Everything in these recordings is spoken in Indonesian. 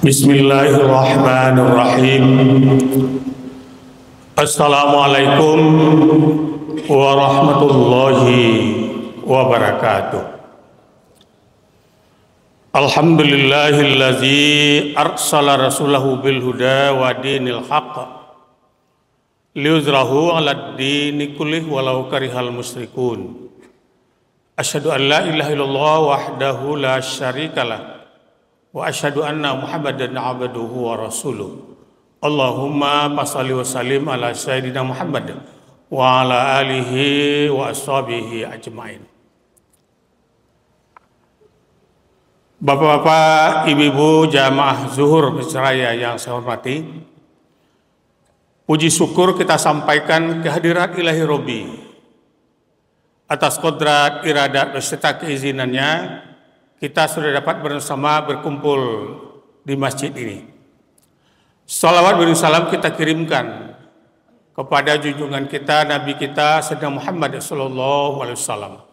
Bismillahirrahmanirrahim. Assalamualaikum warahmatullahi wabarakatuh. Alhamdulillahillazi arsala rasulahu bil huda wa dinil haqq liyuzrahu 'alad dini kullih walau karihal musyrikun. Asyhadu an la ilaha illallah wahdahu la syarikalah wa asyhadu anna Muhammadan abduhu wa rasuluh. Allahumma passalli wa sallim ala sayyidina Muhammad wa ala alihi wa ashabihi ajmain. Bapak-bapak, ibu-ibu jamaah zuhur Seraya yang saya hormati, puji syukur kita sampaikan kehadirat ilahi Robbi atas kodrat, iradat, beserta keizinannya kita sudah dapat bersama berkumpul di masjid ini. Salawat dan salam kita kirimkan kepada junjungan kita, Nabi kita Sayyidina Muhammad SAW.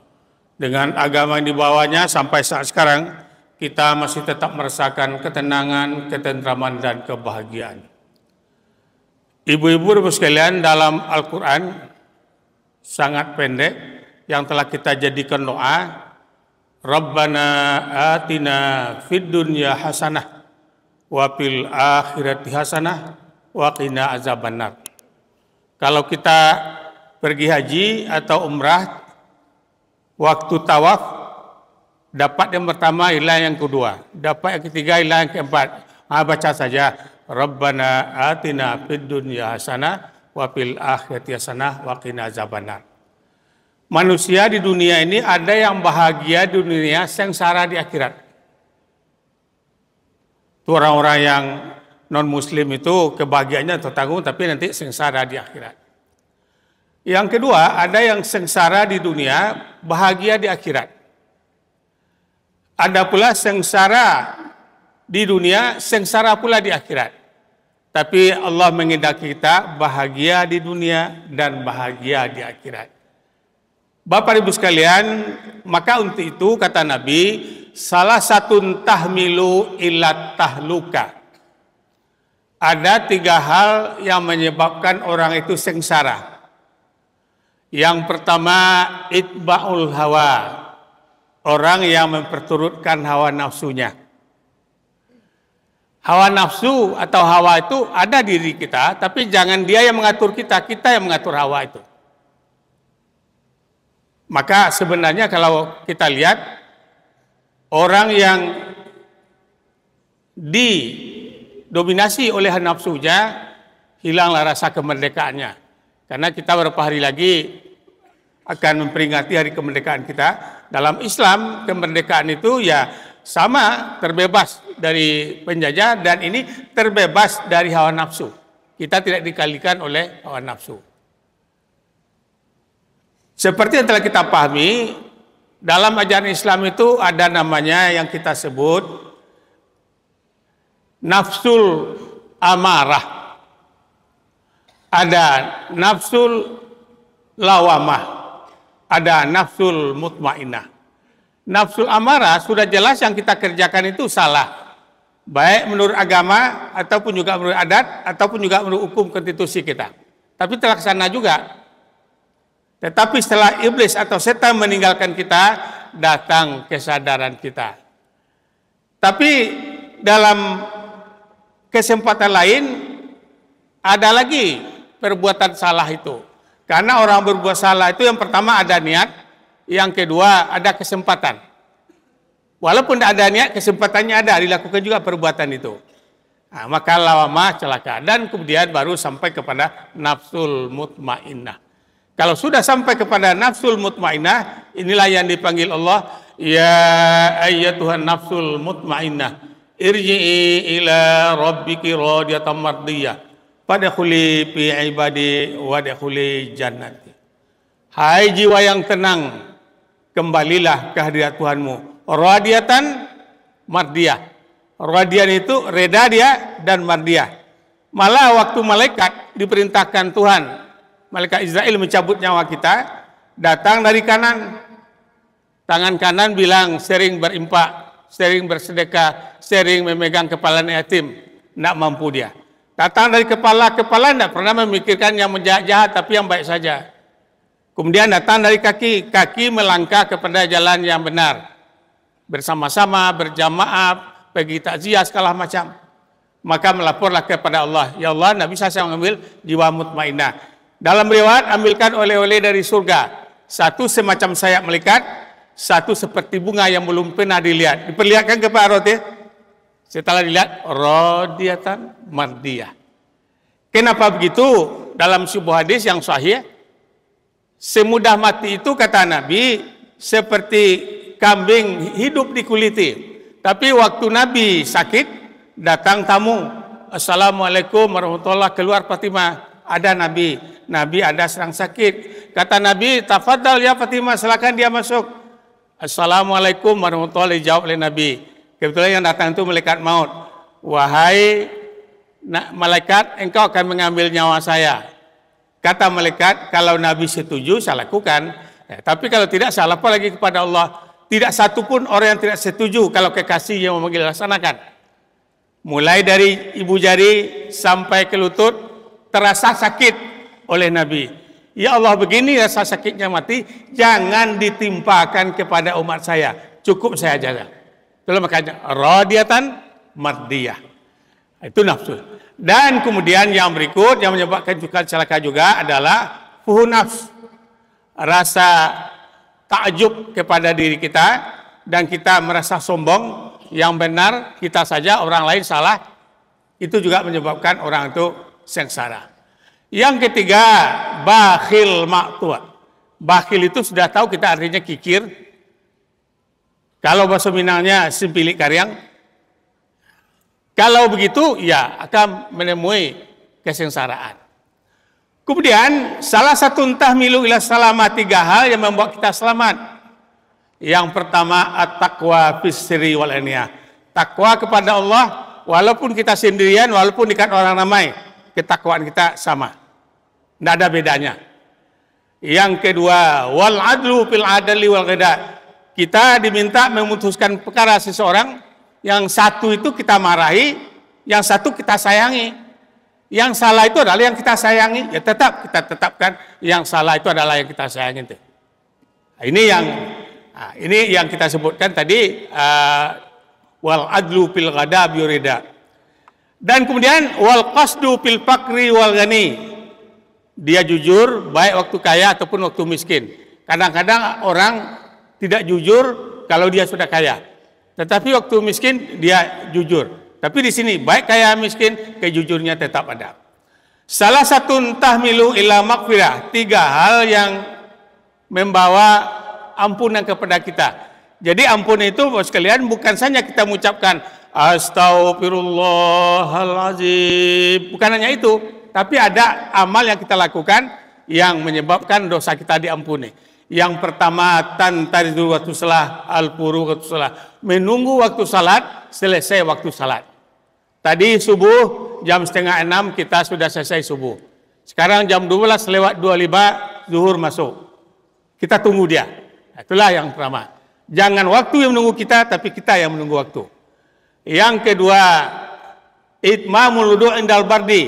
Dengan agama yang dibawanya sampai saat sekarang, kita masih tetap merasakan ketenangan, ketentraman, dan kebahagiaan. Ibu-ibu dan sekalian, dalam Al-Quran sangat pendek yang telah kita jadikan doa, Rabbana atina fid dunya hasanah wa fil akhirati hasanah wa qina azabannar. Kalau kita pergi haji atau umrah, waktu tawaf dapat yang pertama, hilang yang kedua, dapat yang ketiga, hilang yang keempat. Baca saja Rabbana atina fid dunya hasanah wa fil akhirati hasanah wa qina azabannar. Manusia di dunia ini ada yang bahagia di dunia, sengsara di akhirat. Itu orang-orang yang non-muslim itu kebahagiaannya tertanggung, tapi nanti sengsara di akhirat. Yang kedua, ada yang sengsara di dunia, bahagia di akhirat. Ada pula sengsara di dunia, sengsara pula di akhirat. Tapi Allah menghendaki kita bahagia di dunia dan bahagia di akhirat. Bapak Ibu sekalian, maka untuk itu kata Nabi, salah satu tahmilu ilat tahluka. Ada 3 hal yang menyebabkan orang itu sengsara. Yang pertama, itba'ul hawa. Orang yang memperturutkan hawa nafsunya. Hawa nafsu atau hawa itu ada di diri kita, tapi jangan dia yang mengatur kita, kita yang mengatur hawa itu. Maka sebenarnya kalau kita lihat orang yang didominasi oleh nafsunya, hilanglah rasa kemerdekaannya. Karena kita beberapa hari lagi akan memperingati hari kemerdekaan kita. Dalam Islam, kemerdekaan itu ya sama, terbebas dari penjajah, dan ini terbebas dari hawa nafsu. Kita tidak dikalikan oleh hawa nafsu. Seperti yang telah kita pahami, dalam ajaran Islam itu ada namanya yang kita sebut nafsul amarah, ada nafsul lawamah, ada nafsul mutmainnah. Nafsul amarah sudah jelas yang kita kerjakan itu salah, baik menurut agama ataupun juga menurut adat ataupun juga menurut hukum konstitusi kita, tapi terlaksana juga. Tetapi setelah iblis atau setan meninggalkan kita, datang kesadaran kita. Tapi dalam kesempatan lain, ada lagi perbuatan salah itu. Karena orang berbuat salah itu yang pertama ada niat, yang kedua ada kesempatan. Walaupun tidak ada niat, kesempatannya ada, dilakukan juga perbuatan itu. Nah, maka lawamah celaka. Dan kemudian baru sampai kepada nafsul mutmainnah. Kalau sudah sampai kepada nafsul mutmainnah, inilah yang dipanggil Allah, ya ayyatuhan nafsul mutmainnah, irji'i ila rabbiki radiyatan mardiyah, fadkhuli fi ibadi wadkhuli jannati. Hai jiwa yang tenang, kembalilah ke hadirat Tuhanmu. Radiyatan mardiyah. Radian itu reda dia dan mardiyah. Malah waktu malaikat diperintahkan Tuhan, malaikat Israel mencabut nyawa kita, datang dari kanan. Tangan kanan bilang sering berimpak, sering bersedekah, sering memegang kepala yatim, tidak mampu dia. Datang dari kepala tidak pernah memikirkan yang jahat, tapi yang baik saja. Kemudian datang dari kaki melangkah kepada jalan yang benar. Bersama-sama, berjamaah, pergi takziah, segala macam. Maka melaporlah kepada Allah, ya Allah, tidak bisa saya mengambil jiwa mutmainnah. Dalam riwayat, ambilkan oleh-oleh dari surga. Satu semacam sayap malaikat, satu seperti bunga yang belum pernah dilihat. Diperlihatkan kepada Roti. Setelah dilihat, radiyatan mardiyah. Kenapa begitu? Dalam sebuah hadis yang sahih, semudah mati itu kata Nabi seperti kambing hidup dikuliti. Tapi waktu Nabi sakit, datang tamu. Assalamualaikum warahmatullahi wabarakatuh. Keluar Fatimah. Ada Nabi. Nabi ada sedang sakit. Kata Nabi, tafadhal ya Fatimah, silakan dia masuk. Assalamualaikum warahmatullahi wabarakatuh. Jawab oleh Nabi. Kebetulan yang datang itu malaikat maut. Wahai malaikat, engkau akan mengambil nyawa saya. Kata malaikat, kalau Nabi setuju, saya lakukan. Tapi kalau tidak, saya lapor lagi kepada Allah. Tidak satu pun orang yang tidak setuju kalau kekasih yang memanggil laksanakan. Mulai dari ibu jari sampai ke lutut, terasa sakit oleh Nabi. Ya Allah, begini rasa sakitnya mati, jangan ditimpakan kepada umat saya. Cukup saya jaga. Itulah makanya radiyatan mardiyah. Itu nafsu. Dan kemudian yang berikut yang menyebabkan juga celaka juga adalah fuhun nafs. Rasa takjub kepada diri kita dan kita merasa sombong, yang benar kita saja, orang lain salah. Itu juga menyebabkan orang itu sengsara. Yang ketiga, bakhil ma'tua. Bakhil itu sudah tahu kita artinya kikir. Kalau bahasa Minangnya sempilik karyang. Kalau begitu, ya akan menemui kesengsaraan. Kemudian, salah satu tahmilu ila selamat, 3 hal yang membuat kita selamat. Yang pertama, at-taqwa fis sirri wal alniyah. Takwa kepada Allah, walaupun kita sendirian, walaupun dekat orang ramai, ketakwaan kita sama. Tidak ada bedanya. Yang kedua, wal adlu fil adli wal ghida. Kita diminta memutuskan perkara seseorang, yang satu itu kita marahi, yang satu kita sayangi. Yang salah itu adalah yang kita sayangi, ya tetap kita tetapkan yang salah itu adalah yang kita sayangi itu. Ini yang kita sebutkan tadi, wal adlu fil ghadab yurida. Dan kemudian wal qasdu fil fakri wal ghani. Dia jujur baik waktu kaya ataupun waktu miskin. Kadang-kadang orang tidak jujur kalau dia sudah kaya. Tetapi waktu miskin dia jujur. Tapi di sini baik kaya miskin, kejujurnya tetap ada. Salah satu tahmilu ila maghfirah, 3 hal yang membawa ampunan kepada kita. Jadi ampun itu bos sekalian bukan saja kita mengucapkan astagfirullahalazim, bukan hanya itu, tapi ada amal yang kita lakukan yang menyebabkan dosa kita diampuni. Yang pertama, tantarizul waktu salat, al-furu waktu salat, menunggu waktu salat, selesai waktu salat. Tadi subuh jam 5:30 kita sudah selesai subuh. Sekarang jam 12:25 zuhur masuk. Kita tunggu dia. Itulah yang pertama. Jangan waktu yang menunggu kita, tapi kita yang menunggu waktu. Yang kedua, itmamul wudu' indal bardi.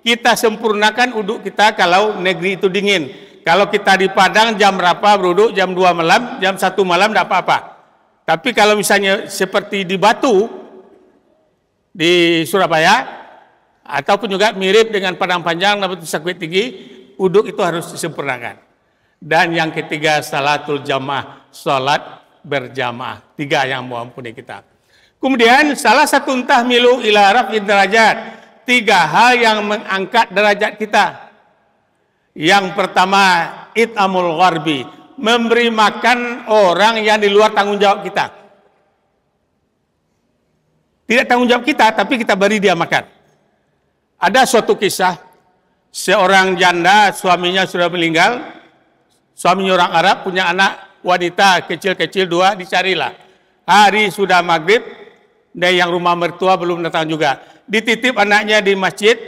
Kita sempurnakan uduk kita kalau negeri itu dingin. Kalau kita di Padang jam berapa beruduk? Jam 2 malam, jam 1 malam tidak apa-apa. Tapi kalau misalnya seperti di Batu, di Surabaya, ataupun juga mirip dengan Padang Panjang, Batu Sakwit Tinggi, uduk itu harus disempurnakan. Dan yang ketiga, salatul jamaah, salat berjamaah. 3 yang mengampuni kita. Kemudian salah satu tahmilu ila raf'id derajat, 3 hal yang mengangkat derajat kita. Yang pertama, it'amul gharbi, memberi makan orang yang di luar tanggung jawab kita. Tidak tanggung jawab kita, tapi kita beri dia makan. Ada suatu kisah, seorang janda, suaminya sudah meninggal, suaminya orang Arab, punya anak wanita kecil-kecil 2, dicarilah. Hari sudah maghrib, dan yang rumah mertua belum datang juga. Dititip anaknya di masjid,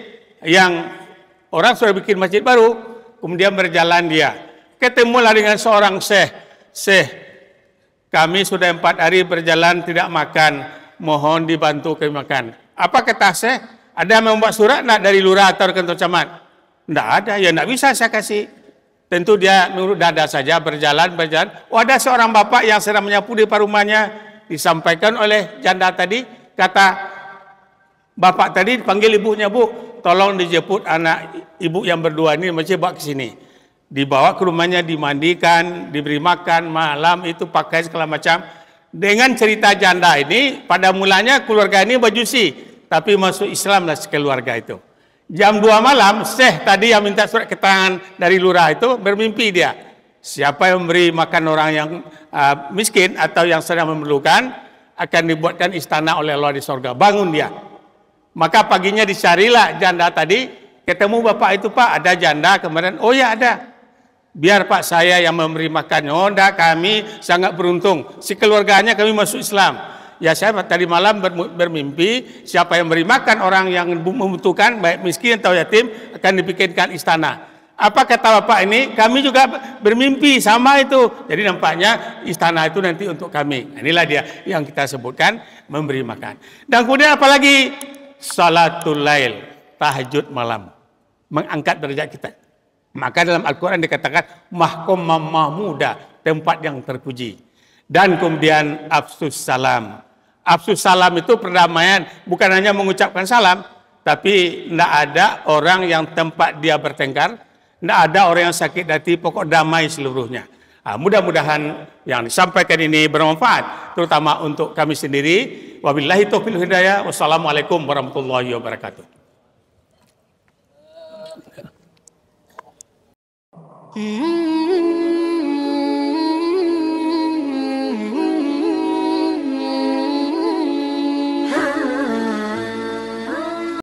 yang orang sudah bikin masjid baru. Kemudian berjalan dia, ketemulah dengan seorang syekh kami sudah 4 hari berjalan tidak makan, mohon dibantu kami makan. Apa kata saya? Ada yang membuat surat nak dari lurah atau kantor camat? Tidak ada, ya tidak bisa saya kasih. Tentu dia nurut dada saja, berjalan. Oh, ada seorang bapak yang sedang menyapu di rumahnya, disampaikan oleh janda tadi, kata bapak tadi panggil ibunya, Bu, tolong dijemput anak ibu yang berdua ini, mesti bawa ke sini. Dibawa ke rumahnya, dimandikan, diberi makan, malam itu pakai segala macam. Dengan cerita janda ini, pada mulanya keluarga ini majusi, tapi masuk Islam lah keluarga itu. Jam 2 malam, Syekh tadi yang minta surat keterangan dari lurah itu bermimpi dia. Siapa yang memberi makan orang yang miskin atau yang sedang memerlukan, akan dibuatkan istana oleh Allah di surga. Bangun dia. Maka paginya dicarilah janda tadi, ketemu bapak itu, Pak, ada janda kemarin. Oh ya ada. Biar Pak saya yang memberi makan. Oh enggak, kami sangat beruntung. Si keluarganya kami masuk Islam. Ya saya tadi malam bermimpi siapa yang beri makan orang yang membutuhkan, baik miskin atau yatim, akan dibikinkan istana. Apa kata bapak ini? Kami juga bermimpi sama itu. Jadi nampaknya istana itu nanti untuk kami. Inilah dia yang kita sebutkan memberi makan. Dan kemudian apalagi? Salatul lail, tahajud malam. Mengangkat derajat kita. Maka dalam Al-Quran dikatakan mahkum mahmuda, tempat yang terpuji. Dan kemudian afsus salam. Afsus salam itu perdamaian, bukan hanya mengucapkan salam, tapi tidak ada orang yang tempat dia bertengkar, tidak ada orang yang sakit hati, pokok damai seluruhnya. Mudah-mudahan yang disampaikan ini bermanfaat, terutama untuk kami sendiri. Wabillahi taufiq wal hidayah. Wassalamualaikum warahmatullahi wabarakatuh. Mm-hmm.